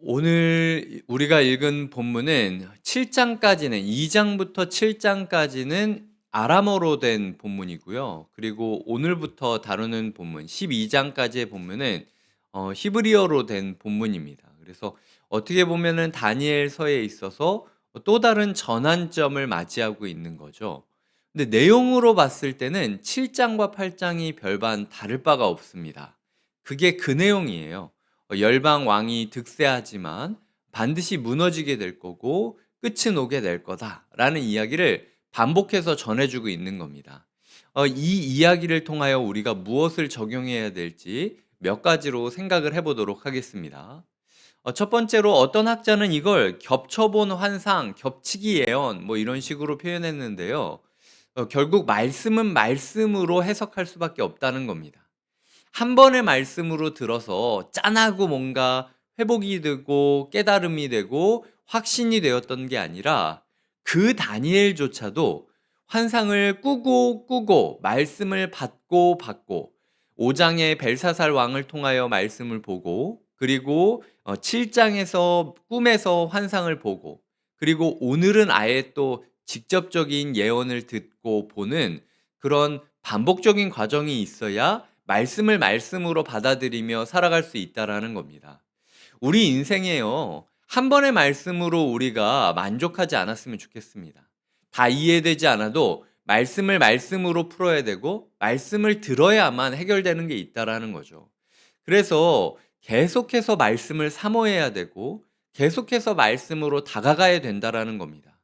오늘 우리가 읽은 본문은 7장까지는 2장부터 7장까지는 아람어로 된 본문이고요. 그리고 오늘부터 다루는 본문 12장까지의 본문은 히브리어로 된 본문입니다. 그래서 어떻게 보면은 다니엘서에 있어서 또 다른 전환점을 맞이하고 있는 거죠. 근데 내용으로 봤을 때는 7장과 8장이 별반 다를 바가 없습니다. 그게 그 내용이에요. 열방 왕이 득세하지만 반드시 무너지게 될 거고 끝은 오게 될 거다라는 이야기를 반복해서 전해주고 있는 겁니다. 이 이야기를 통하여 우리가 무엇을 적용해야 될지 몇 가지로 생각을 해보도록 하겠습니다. 첫 번째로 어떤 학자는 이걸 겹쳐본 환상, 겹치기 예언 뭐 이런 식으로 표현했는데요. 결국 말씀은 말씀으로 해석할 수밖에 없다는 겁니다. 한 번의 말씀으로 들어서 짠하고 뭔가 회복이 되고 깨달음이 되고 확신이 되었던 게 아니라 그 다니엘조차도 환상을 꾸고 꾸고 말씀을 받고 받고 5장의 벨사살 왕을 통하여 말씀을 보고 그리고 7장에서 꿈에서 환상을 보고 그리고 오늘은 아예 또 직접적인 예언을 듣고 보는 그런 반복적인 과정이 있어야 말씀을 말씀으로 받아들이며 살아갈 수 있다라는 겁니다. 우리 인생에요. 한 번의 말씀으로 우리가 만족하지 않았으면 좋겠습니다. 다 이해되지 않아도 말씀을 말씀으로 풀어야 되고 말씀을 들어야만 해결되는 게 있다라는 거죠. 그래서 계속해서 말씀을 사모해야 되고 계속해서 말씀으로 다가가야 된다라는 겁니다.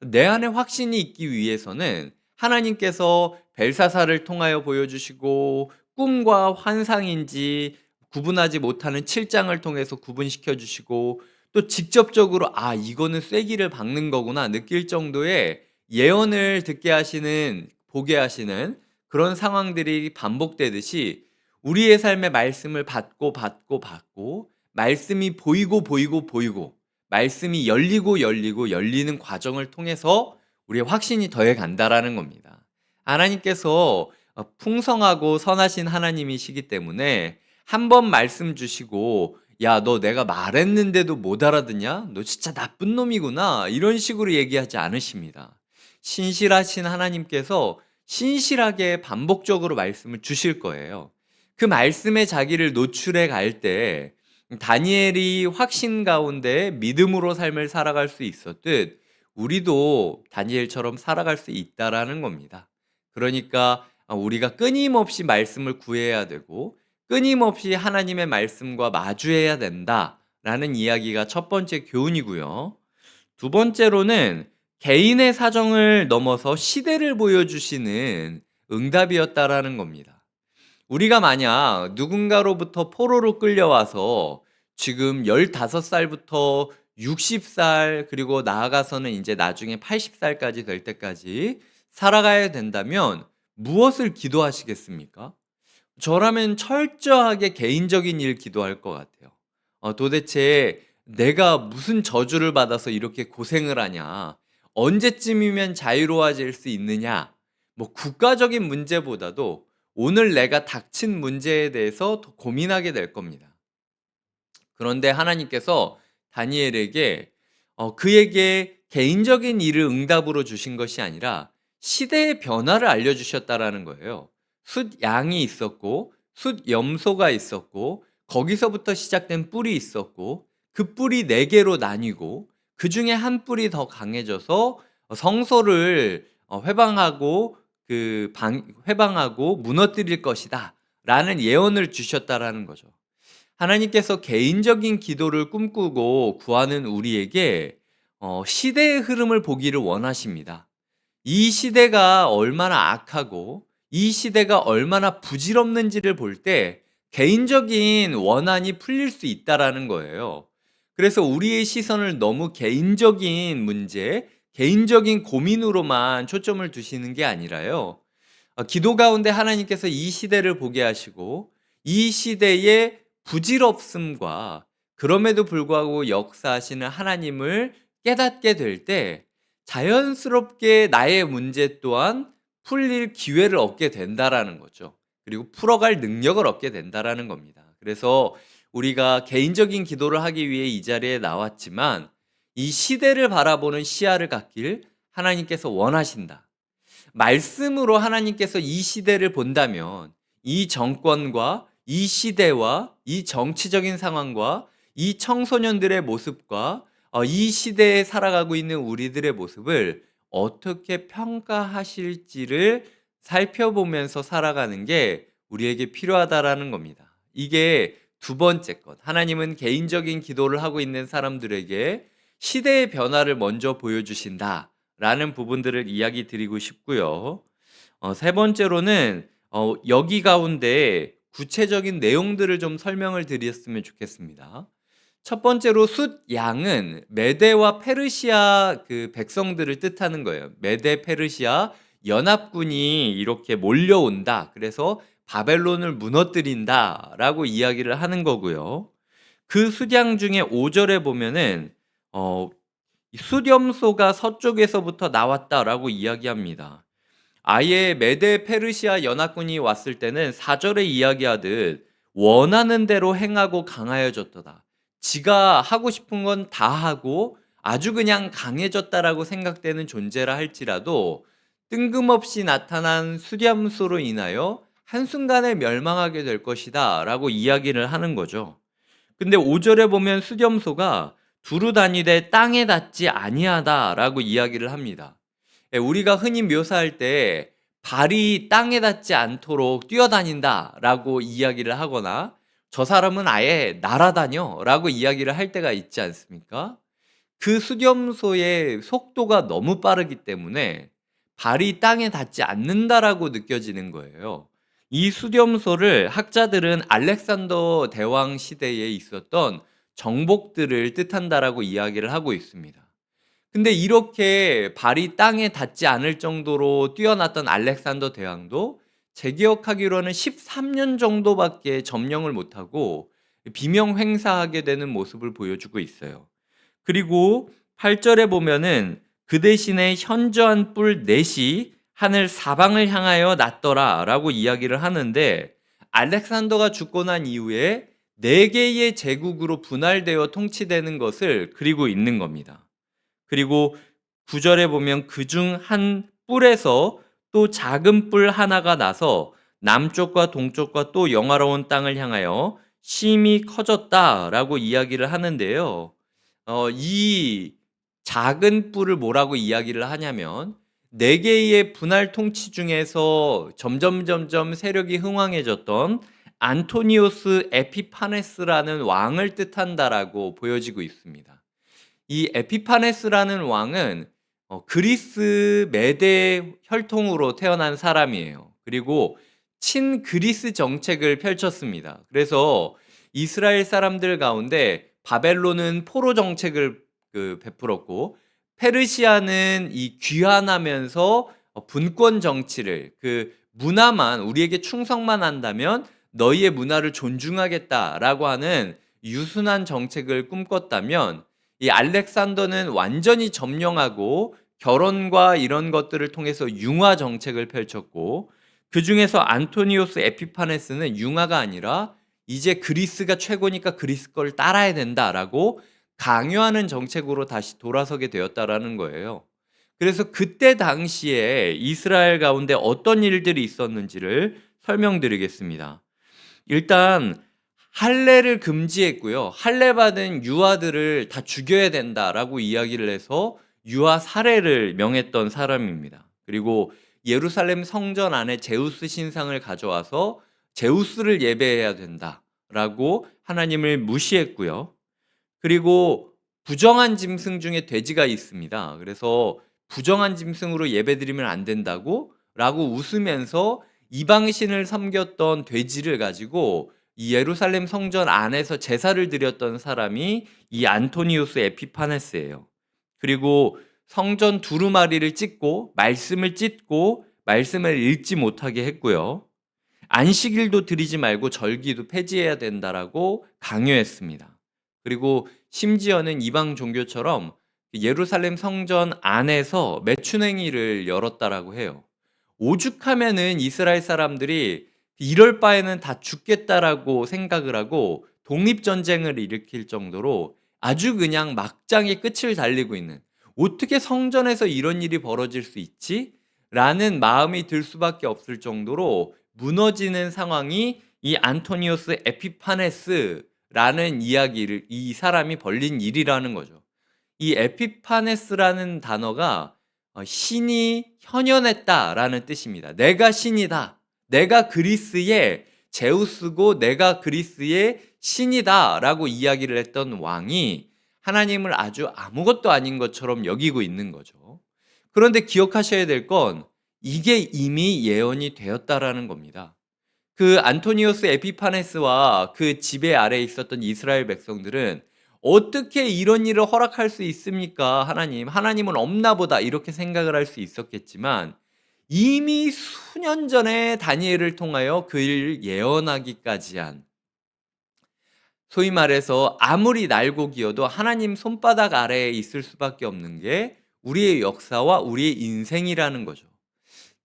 내 안에 확신이 있기 위해서는 하나님께서 벨사살을 통하여 보여주시고 꿈과 환상인지 구분하지 못하는 7장을 통해서 구분시켜 주시고 또 직접적으로 이거는 쐐기를 박는 거구나 느낄 정도의 예언을 듣게 하시는 보게 하시는 그런 상황들이 반복되듯이 우리의 삶의 말씀을 받고 받고 받고 말씀이 보이고 보이고 보이고 말씀이 열리고 열리고 열리는 과정을 통해서 우리의 확신이 더해 간다라는 겁니다. 하나님께서 풍성하고 선하신 하나님이시기 때문에 한 번 말씀 주시고 야, 너 내가 말했는데도 못 알아듣냐? 너 진짜 나쁜 놈이구나. 이런 식으로 얘기하지 않으십니다. 신실하신 하나님께서 신실하게 반복적으로 말씀을 주실 거예요. 그 말씀에 자기를 노출해 갈 때 다니엘이 확신 가운데 믿음으로 삶을 살아갈 수 있었듯 우리도 다니엘처럼 살아갈 수 있다라는 겁니다. 그러니까 우리가 끊임없이 말씀을 구해야 되고 끊임없이 하나님의 말씀과 마주해야 된다라는 이야기가 첫 번째 교훈이고요. 두 번째로는 개인의 사정을 넘어서 시대를 보여주시는 응답이었다라는 겁니다. 우리가 만약 누군가로부터 포로로 끌려와서 지금 15살부터 60살 그리고 나아가서는 이제 나중에 80살까지 될 때까지 살아가야 된다면 무엇을 기도하시겠습니까? 저라면 철저하게 개인적인 일 기도할 것 같아요. 도대체 내가 무슨 저주를 받아서 이렇게 고생을 하냐? 언제쯤이면 자유로워질 수 있느냐? 뭐 국가적인 문제보다도 오늘 내가 닥친 문제에 대해서 더 고민하게 될 겁니다. 그런데 하나님께서 다니엘에게 그에게 개인적인 일을 응답으로 주신 것이 아니라 시대의 변화를 알려주셨다라는 거예요. 숫 양이 있었고 숫 염소가 있었고 거기서부터 시작된 뿔이 있었고 그 뿔이 네 개로 나뉘고 그 중에 한 뿔이 더 강해져서 성소를 회방하고 회방하고 무너뜨릴 것이다라는 예언을 주셨다라는 거죠. 하나님께서 개인적인 기도를 꿈꾸고 구하는 우리에게 시대의 흐름을 보기를 원하십니다. 이 시대가 얼마나 악하고 이 시대가 얼마나 부질없는지를 볼 때 개인적인 원한이 풀릴 수 있다라는 거예요. 그래서 우리의 시선을 너무 개인적인 문제, 개인적인 고민으로만 초점을 두시는 게 아니라요. 기도 가운데 하나님께서 이 시대를 보게 하시고 이 시대의 부질없음과 그럼에도 불구하고 역사하시는 하나님을 깨닫게 될 때 자연스럽게 나의 문제 또한 풀릴 기회를 얻게 된다라는 거죠. 그리고 풀어갈 능력을 얻게 된다라는 겁니다. 그래서 우리가 개인적인 기도를 하기 위해 이 자리에 나왔지만 이 시대를 바라보는 시야를 갖길 하나님께서 원하신다. 말씀으로 하나님께서 이 시대를 본다면 이 정권과 이 시대와 이 정치적인 상황과 이 청소년들의 모습과 이 시대에 살아가고 있는 우리들의 모습을 어떻게 평가하실지를 살펴보면서 살아가는 게 우리에게 필요하다라는 겁니다. 이게 두 번째 것. 하나님은 개인적인 기도를 하고 있는 사람들에게 시대의 변화를 먼저 보여주신다. 라는 부분들을 이야기 드리고 싶고요. 세 번째로는 여기 가운데 구체적인 내용들을 좀 설명을 드렸으면 좋겠습니다. 첫 번째로 숫 양은 메대와 페르시아 그 백성들을 뜻하는 거예요. 메대 페르시아 연합군이 이렇게 몰려온다. 그래서 바벨론을 무너뜨린다라고 이야기를 하는 거고요. 그 숫양 중에 5절에 보면은 수렴소가 서쪽에서부터 나왔다라고 이야기합니다. 아예 메데 페르시아 연합군이 왔을 때는 4절에 이야기하듯 원하는 대로 행하고 강하여졌도다. 지가 하고 싶은 건 다 하고 아주 그냥 강해졌다라고 생각되는 존재라 할지라도 뜬금없이 나타난 수렴소로 인하여 한순간에 멸망하게 될 것이다 라고 이야기를 하는 거죠. 근데 5절에 보면 수렴소가 두루 다니되 땅에 닿지 아니하다라고 이야기를 합니다. 우리가 흔히 묘사할 때 발이 땅에 닿지 않도록 뛰어다닌다라고 이야기를 하거나 저 사람은 아예 날아다녀라고 이야기를 할 때가 있지 않습니까? 그 수렴소의 속도가 너무 빠르기 때문에 발이 땅에 닿지 않는다라고 느껴지는 거예요. 이 수렴소를 학자들은 알렉산더 대왕 시대에 있었던 정복들을 뜻한다라고 이야기를 하고 있습니다. 근데 이렇게 발이 땅에 닿지 않을 정도로 뛰어났던 알렉산더 대왕도 제 기억하기로는 13년 정도밖에 점령을 못하고 비명횡사하게 되는 모습을 보여주고 있어요. 그리고 8절에 보면은 그 대신에 현저한 뿔 넷이 하늘 사방을 향하여 났더라 라고 이야기를 하는데 알렉산더가 죽고 난 이후에 4개의 제국으로 분할되어 통치되는 것을 그리고 있는 겁니다. 그리고 9절에 보면 그중 한 뿔에서 또 작은 뿔 하나가 나서 남쪽과 동쪽과 또 영화로운 땅을 향하여 심히 커졌다라고 이야기를 하는데요. 이 작은 뿔을 뭐라고 이야기를 하냐면 4개의 분할 통치 중에서 점점 세력이 흥왕해졌던 안토니오스 에피파네스라는 왕을 뜻한다라고 보여지고 있습니다. 이 에피파네스라는 왕은 그리스 메대 혈통으로 태어난 사람이에요. 그리고 친그리스 정책을 펼쳤습니다. 그래서 이스라엘 사람들 가운데 바벨론은 포로 정책을 베풀었고 페르시아는 이 귀환하면서 분권 정치를 문화만 우리에게 충성만 한다면 너희의 문화를 존중하겠다라고 하는 유순한 정책을 꿈꿨다면 이 알렉산더는 완전히 점령하고 결혼과 이런 것들을 통해서 융화 정책을 펼쳤고 그 중에서 안토니오스 에피파네스는 융화가 아니라 이제 그리스가 최고니까 그리스 걸 따라야 된다라고 강요하는 정책으로 다시 돌아서게 되었다라는 거예요. 그래서 그때 당시에 이스라엘 가운데 어떤 일들이 있었는지를 설명드리겠습니다. 일단 할례를 금지했고요. 할례 받은 유아들을 다 죽여야 된다라고 이야기를 해서 유아 살해를 명했던 사람입니다. 그리고 예루살렘 성전 안에 제우스 신상을 가져와서 제우스를 예배해야 된다라고 하나님을 무시했고요. 그리고 부정한 짐승 중에 돼지가 있습니다. 그래서 부정한 짐승으로 예배드리면 안 된다고 라고 웃으면서 이방신을 섬겼던 돼지를 가지고 이 예루살렘 성전 안에서 제사를 드렸던 사람이 이 안토니우스 에피파네스예요. 그리고 성전 두루마리를 찢고 말씀을 읽지 못하게 했고요. 안식일도 드리지 말고 절기도 폐지해야 된다라고 강요했습니다. 그리고 심지어는 이방 종교처럼 예루살렘 성전 안에서 매춘행위를 열었다라고 해요. 오죽하면은 이스라엘 사람들이 이럴 바에는 다 죽겠다라고 생각을 하고 독립전쟁을 일으킬 정도로 아주 그냥 막장의 끝을 달리고 있는, 어떻게 성전에서 이런 일이 벌어질 수 있지? 라는 마음이 들 수밖에 없을 정도로 무너지는 상황이 이 안토니오스 에피파네스라는 이야기를, 이 사람이 벌린 일이라는 거죠. 이 에피파네스라는 단어가 신이 현현했다라는 뜻입니다. 내가 신이다. 내가 그리스의 제우스고 내가 그리스의 신이다라고 이야기를 했던 왕이 하나님을 아주 아무것도 아닌 것처럼 여기고 있는 거죠. 그런데 기억하셔야 될 건 이게 이미 예언이 되었다라는 겁니다. 그 안토니오스 에피파네스와 그 지배 아래에 있었던 이스라엘 백성들은 어떻게 이런 일을 허락할 수 있습니까? 하나님은 없나 보다 이렇게 생각을 할 수 있었겠지만 이미 수년 전에 다니엘을 통하여 그 일을 예언하기까지 한, 소위 말해서 아무리 날고 기어도 하나님 손바닥 아래에 있을 수밖에 없는 게 우리의 역사와 우리의 인생이라는 거죠.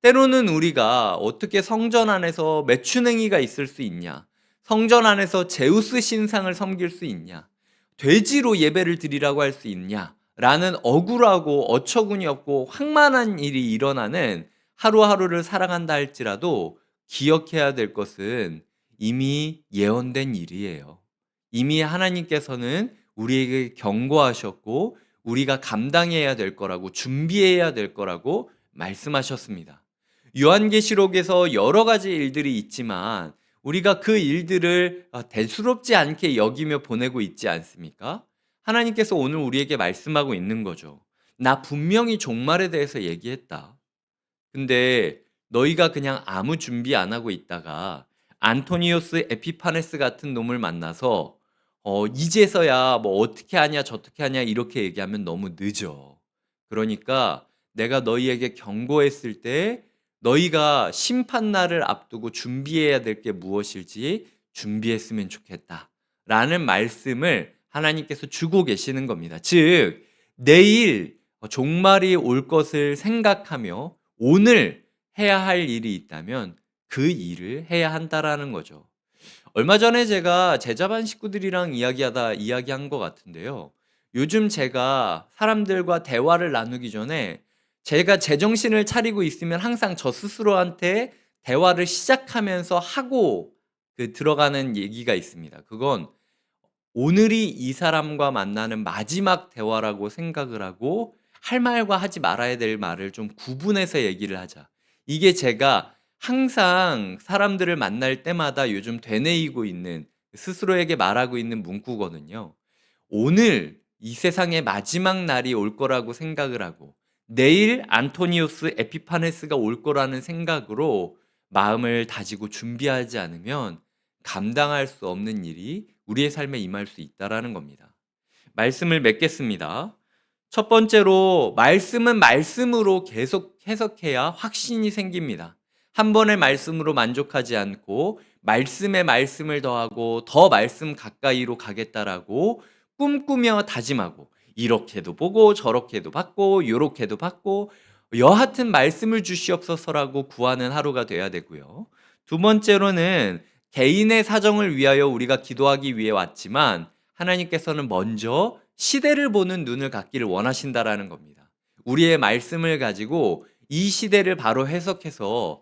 때로는 우리가 어떻게 성전 안에서 매춘행위가 있을 수 있냐? 성전 안에서 제우스 신상을 섬길 수 있냐? 돼지로 예배를 드리라고 할 수 있냐? 라는 억울하고 어처구니 없고 황만한 일이 일어나는 하루하루를 살아간다 할지라도 기억해야 될 것은 이미 예언된 일이에요. 이미 하나님께서는 우리에게 경고하셨고 우리가 감당해야 될 거라고, 준비해야 될 거라고 말씀하셨습니다. 요한계시록에서 여러 가지 일들이 있지만 우리가 그 일들을 대수롭지 않게 여기며 보내고 있지 않습니까? 하나님께서 오늘 우리에게 말씀하고 있는 거죠. 나 분명히 종말에 대해서 얘기했다. 근데 너희가 그냥 아무 준비 안 하고 있다가 안토니오스 에피파네스 같은 놈을 만나서 이제서야 뭐 어떻게 하냐 저떻게 하냐 이렇게 얘기하면 너무 늦어. 그러니까 내가 너희에게 경고했을 때 너희가 심판날을 앞두고 준비해야 될 게 무엇일지 준비했으면 좋겠다 라는 말씀을 하나님께서 주고 계시는 겁니다. 즉 내일 종말이 올 것을 생각하며 오늘 해야 할 일이 있다면 그 일을 해야 한다라는 거죠. 얼마 전에 제가 제자반 식구들이랑 이야기한 것 같은데요. 요즘 제가 사람들과 대화를 나누기 전에 제가 제정신을 차리고 있으면 항상 저 스스로한테 대화를 시작하면서 하고 들어가는 얘기가 있습니다. 그건 오늘이 이 사람과 만나는 마지막 대화라고 생각을 하고 할 말과 하지 말아야 될 말을 좀 구분해서 얘기를 하자. 이게 제가 항상 사람들을 만날 때마다 요즘 되뇌이고 있는, 스스로에게 말하고 있는 문구거든요. 오늘 이 세상의 마지막 날이 올 거라고 생각을 하고 내일 안토니우스 에피파네스가 올 거라는 생각으로 마음을 다지고 준비하지 않으면 감당할 수 없는 일이 우리의 삶에 임할 수 있다라는 겁니다. 말씀을 맺겠습니다. 첫 번째로 말씀은 말씀으로 계속 해석해야 확신이 생깁니다. 한 번의 말씀으로 만족하지 않고 말씀에 말씀을 더하고 더 말씀 가까이로 가겠다라고 꿈꾸며 다짐하고 이렇게도 보고 저렇게도 받고 요렇게도 받고 여하튼 말씀을 주시옵소서라고 구하는 하루가 돼야 되고요. 두 번째로는 개인의 사정을 위하여 우리가 기도하기 위해 왔지만 하나님께서는 먼저 시대를 보는 눈을 갖기를 원하신다라는 겁니다. 우리의 말씀을 가지고 이 시대를 바로 해석해서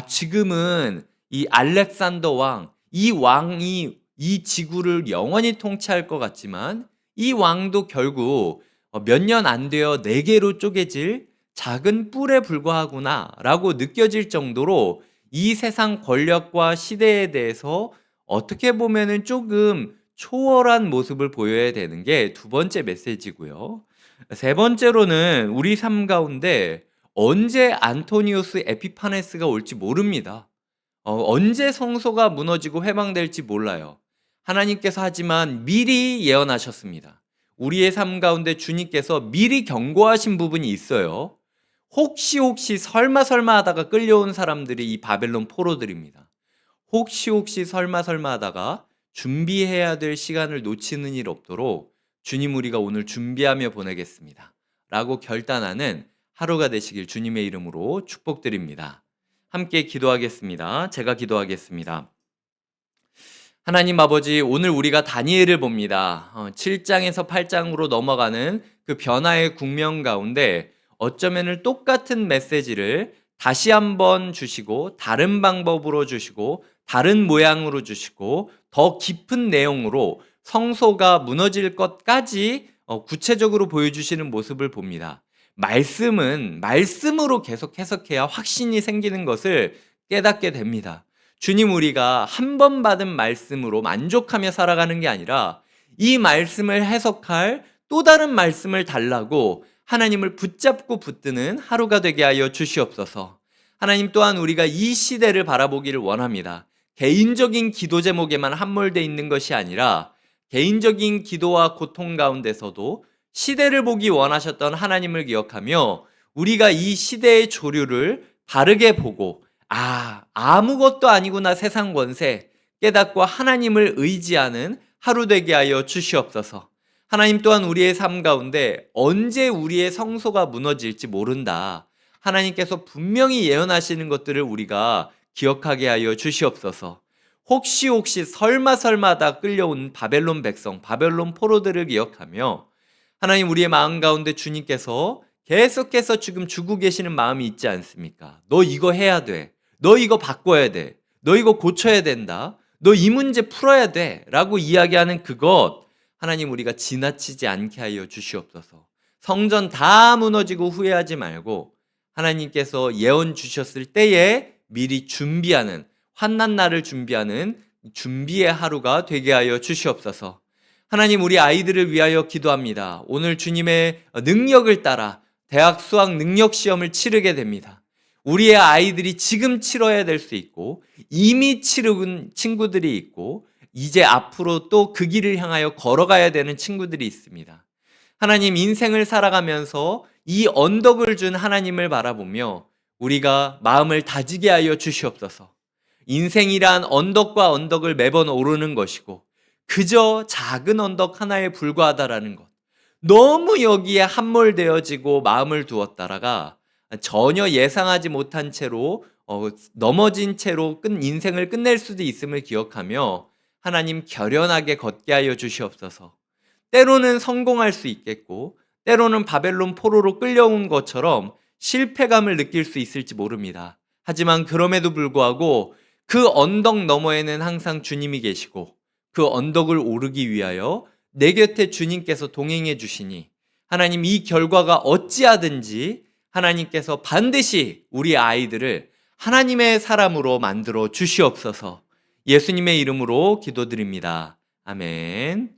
지금은 이 알렉산더 왕, 이 왕이 이 지구를 영원히 통치할 것 같지만 이 왕도 결국 몇 년 안 되어 네 개로 쪼개질 작은 뿔에 불과하구나라고 느껴질 정도로 이 세상 권력과 시대에 대해서 어떻게 보면은 조금 초월한 모습을 보여야 되는 게 두 번째 메시지고요. 세 번째로는 우리 삶 가운데 언제 안토니우스 에피파네스가 올지 모릅니다. 언제 성소가 무너지고 회방될지 몰라요. 하나님께서 하지만 미리 예언하셨습니다. 우리의 삶 가운데 주님께서 미리 경고하신 부분이 있어요. 혹시 설마 하다가 끌려온 사람들이 이 바벨론 포로들입니다. 혹시 설마 하다가 준비해야 될 시간을 놓치는 일 없도록 주님 우리가 오늘 준비하며 보내겠습니다. 라고 결단하는 하루가 되시길 주님의 이름으로 축복드립니다. 함께 기도하겠습니다. 제가 기도하겠습니다. 하나님 아버지, 오늘 우리가 다니엘을 봅니다. 7장에서 8장으로 넘어가는 그 변화의 국면 가운데 어쩌면 똑같은 메시지를 다시 한번 주시고, 다른 방법으로 주시고, 다른 모양으로 주시고, 더 깊은 내용으로 성소가 무너질 것까지 구체적으로 보여주시는 모습을 봅니다. 말씀은 말씀으로 계속 해석해야 확신이 생기는 것을 깨닫게 됩니다. 주님, 우리가 한 번 받은 말씀으로 만족하며 살아가는 게 아니라 이 말씀을 해석할 또 다른 말씀을 달라고 하나님을 붙잡고 붙드는 하루가 되게 하여 주시옵소서. 하나님, 또한 우리가 이 시대를 바라보기를 원합니다. 개인적인 기도 제목에만 함몰되어 있는 것이 아니라 개인적인 기도와 고통 가운데서도 시대를 보기 원하셨던 하나님을 기억하며 우리가 이 시대의 조류를 바르게 보고, 아무것도 아니구나 세상 권세 깨닫고 하나님을 의지하는 하루 되게 하여 주시옵소서. 하나님, 또한 우리의 삶 가운데 언제 우리의 성소가 무너질지 모른다. 하나님께서 분명히 예언하시는 것들을 우리가 기억하게 하여 주시옵소서. 혹시 설마 다 끌려온 바벨론 백성, 바벨론 포로들을 기억하며 하나님, 우리의 마음 가운데 주님께서 계속해서 지금 주고 계시는 마음이 있지 않습니까? 너 이거 해야 돼. 너 이거 바꿔야 돼. 너 이거 고쳐야 된다. 너 이 문제 풀어야 돼. 라고 이야기하는 그것, 하나님, 우리가 지나치지 않게 하여 주시옵소서. 성전 다 무너지고 후회하지 말고 하나님께서 예언 주셨을 때에 미리 준비하는, 환난 날을 준비하는 준비의 하루가 되게 하여 주시옵소서. 하나님, 우리 아이들을 위하여 기도합니다. 오늘 주님의 능력을 따라 대학 수학 능력 시험을 치르게 됩니다. 우리의 아이들이 지금 치러야 될 수 있고 이미 치른 친구들이 있고 이제 앞으로 또 그 길을 향하여 걸어가야 되는 친구들이 있습니다. 하나님, 인생을 살아가면서 이 언덕을 준 하나님을 바라보며 우리가 마음을 다지게 하여 주시옵소서. 인생이란 언덕과 언덕을 매번 오르는 것이고 그저 작은 언덕 하나에 불과하다라는 것, 너무 여기에 함몰되어지고 마음을 두었다가 전혀 예상하지 못한 채로 넘어진 채로 인생을 끝낼 수도 있음을 기억하며 하나님, 결연하게 걷게 하여 주시옵소서. 때로는 성공할 수 있겠고 때로는 바벨론 포로로 끌려온 것처럼 실패감을 느낄 수 있을지 모릅니다. 하지만 그럼에도 불구하고 그 언덕 너머에는 항상 주님이 계시고 그 언덕을 오르기 위하여 내 곁에 주님께서 동행해 주시니 하나님, 이 결과가 어찌하든지 하나님께서 반드시 우리 아이들을 하나님의 사람으로 만들어 주시옵소서. 예수님의 이름으로 기도드립니다. 아멘.